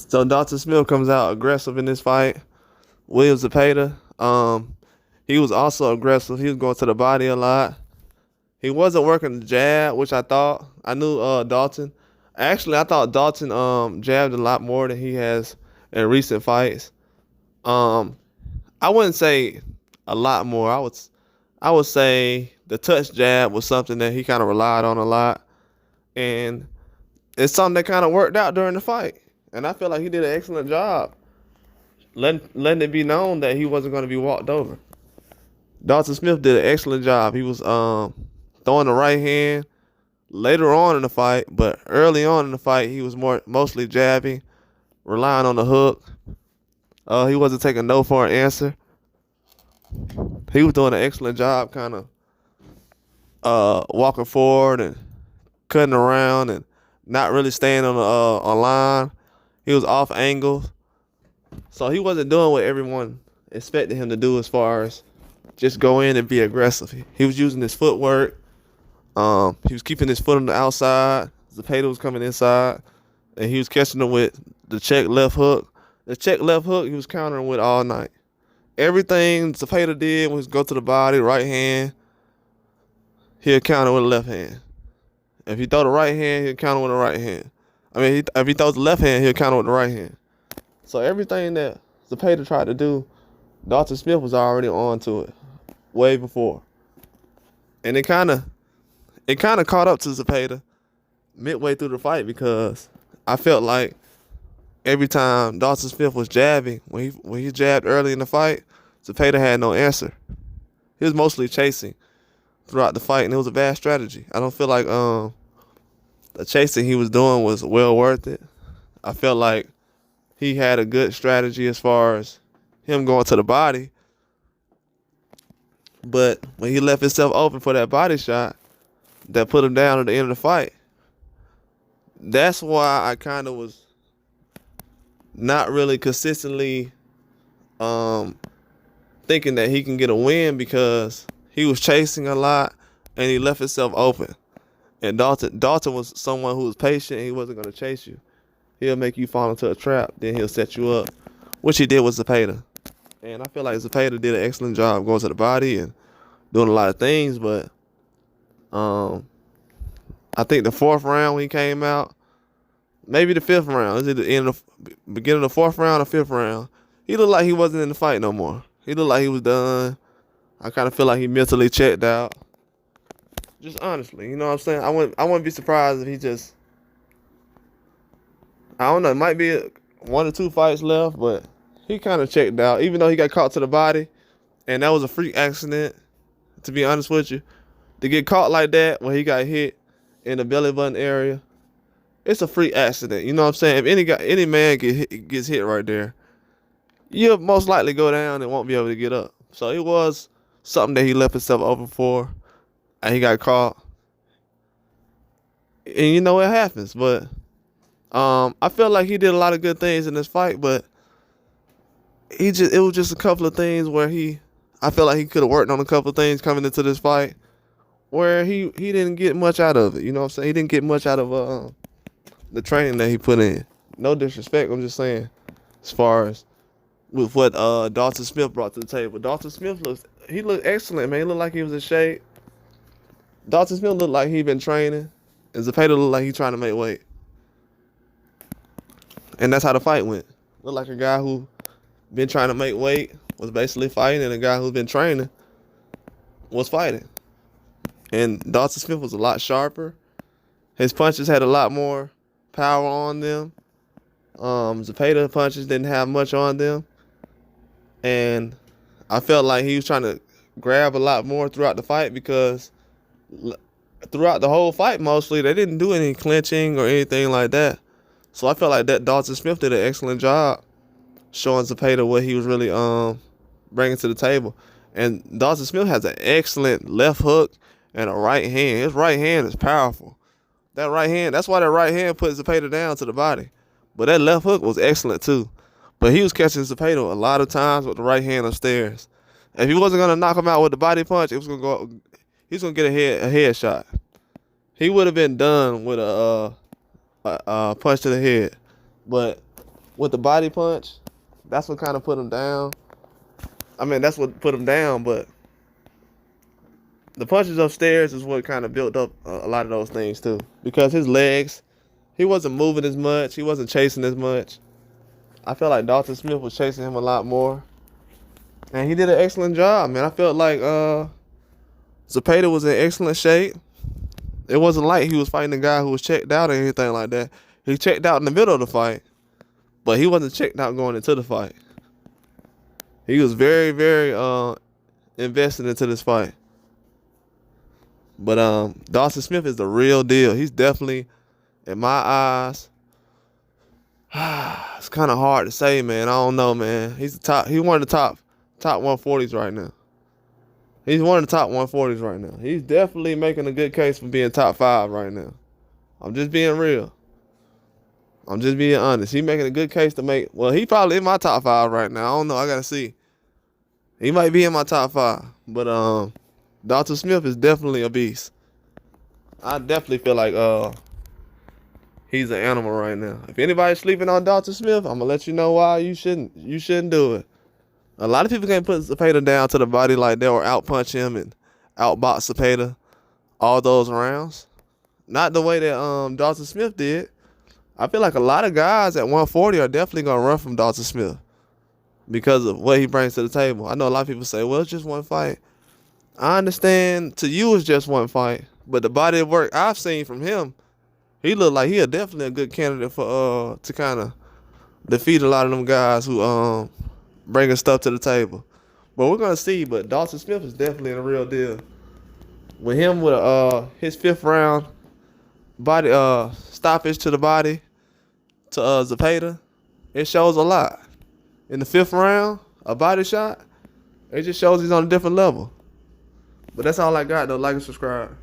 So Dalton Smith comes out aggressive in this fight. William Zepeda, he was also aggressive. He was going to the body a lot. He wasn't working the jab, which I thought. I knew Dalton. Actually, I thought Dalton jabbed a lot more than he has in recent fights. Um, I wouldn't say a lot more. I would say the touch jab was something that he kind of relied on a lot, and it's something that kind of worked out during the fight. And I feel like he did an excellent job letting it be known that he wasn't going to be walked over. Dalton Smith did an excellent job. He was throwing the right hand later on in the fight, but early on in the fight, he was mostly jabbing, relying on the hook. He wasn't taking no for an answer. He was doing an excellent job, kind of walking forward and cutting around and not really staying on line. He was off angles, so he wasn't doing what everyone expected him to do as far as just go in and be aggressive. He was using his footwork. He was keeping his foot on the outside. Zepeda was coming inside, and he was catching him with the check left hook. The check left hook he was countering with all night. Everything Zepeda did was go to the body, right hand. He'll counter with the left hand. If he throw the right hand, he'll counter with the right hand. If he throws the left hand, he'll counter with the right hand. So everything that Zepeda tried to do, Dalton Smith was already on to it way before. And it kind of caught up to Zepeda midway through the fight, because I felt like every time Dalton Smith was jabbing, when he jabbed early in the fight, Zepeda had no answer. He was mostly chasing throughout the fight, and it was a bad strategy. I don't feel like the chasing he was doing was well worth it. I felt like he had a good strategy as far as him going to the body, but when he left himself open for that body shot that put him down at the end of the fight, that's why I kind of was not really consistently thinking that he can get a win, because he was chasing a lot and he left himself open. And Dalton was someone who was patient. He wasn't going to chase you. He'll make you fall into a trap, then he'll set you up, which he did with Zepeda. And I feel like Zepeda did an excellent job going to the body and doing a lot of things, but I think the fourth round when he came out, maybe the fifth round, is it the end of beginning of the fourth round or fifth round, he looked like he wasn't in the fight no more. He looked like he was done. I kind of feel like he mentally checked out. Just honestly, you know what I'm saying? I wouldn't be surprised if he just, I don't know, it might be one or two fights left, but he kind of checked out, even though he got caught to the body, and that was a freak accident, to be honest with you. To get caught like that when he got hit in the belly button area, it's a freak accident. You know what I'm saying? If any man gets hit right there, you'll most likely go down and won't be able to get up. So it was something that he left himself open for, and he got caught. And you know it happens, but I feel like he did a lot of good things in this fight, but it was just a couple of things where I feel like he could have worked on a couple of things coming into this fight where he didn't get much out of it. You know what I'm saying? He didn't get much out of the training that he put in. No disrespect, I'm just saying, as far as with what Dalton Smith brought to the table. Dalton Smith looked excellent, man. He looked like he was in shape. Dalton Smith looked like he'd been training, and Zepeda looked like he trying to make weight. And that's how the fight went. Looked like a guy who been trying to make weight was basically fighting, and a guy who's been training was fighting. And Dalton Smith was a lot sharper. His punches had a lot more power on them. Zepeda punches didn't have much on them. And I felt like he was trying to grab a lot more throughout the fight, because throughout the whole fight, mostly, they didn't do any clinching or anything like that. So I felt like that Dalton Smith did an excellent job showing Zepeda what he was really bringing to the table. And Dalton Smith has an excellent left hook and a right hand. His right hand is powerful. That right hand, that's why that right hand put Zepeda down to the body. But that left hook was excellent too. But he was catching Zepeda a lot of times with the right hand upstairs. If he wasn't gonna knock him out with the body punch, he was gonna get a headshot. He would have been done with a punch to the head. But with the body punch, that's what kind of put him down. I mean, that's what put him down, but the punches upstairs is what kind of built up a lot of those things too. Because his legs, he wasn't moving as much. He wasn't chasing as much. I felt like Dalton Smith was chasing him a lot more. And he did an excellent job, man. I felt like Zepeda was in excellent shape. It wasn't like he was fighting a guy who was checked out or anything like that. He checked out in the middle of the fight, but he wasn't checked out going into the fight. He was very, very invested into this fight. But Dalton Smith is the real deal. He's definitely, in my eyes, it's kind of hard to say, man. I don't know, man. He's the top. He's one of the top 140s right now. He's one of the top 140s right now. He's definitely making a good case for being top 5 right now. I'm just being real. I'm just being honest. He's making a good case to make. Well, he probably in my top 5 right now. I don't know. I gotta see. He might be in my top 5, but Dalton Smith is definitely a beast. I definitely feel like he's an animal right now. If anybody's sleeping on Dalton Smith, I'm gonna let you know why you shouldn't do it. A lot of people can't put Zepeda down to the body like that or outpunch him and outbox Zepeda all those rounds. Not the way that Dalton Smith did. I feel like a lot of guys at 140 are definitely gonna run from Dalton Smith because of what he brings to the table. I know a lot of people say, well, it's just one fight. I understand to you it's just one fight, but the body of work I've seen from him, he looked like he definitely a good candidate for to kind of defeat a lot of them guys who bringing stuff to the table. But we're gonna see. But Dalton Smith is definitely the real deal. With him with his 5th round body stoppage to the body to Zepeda, it shows a lot. In the 5th round, a body shot, it just shows he's on a different level. But that's all I got though. Like and subscribe.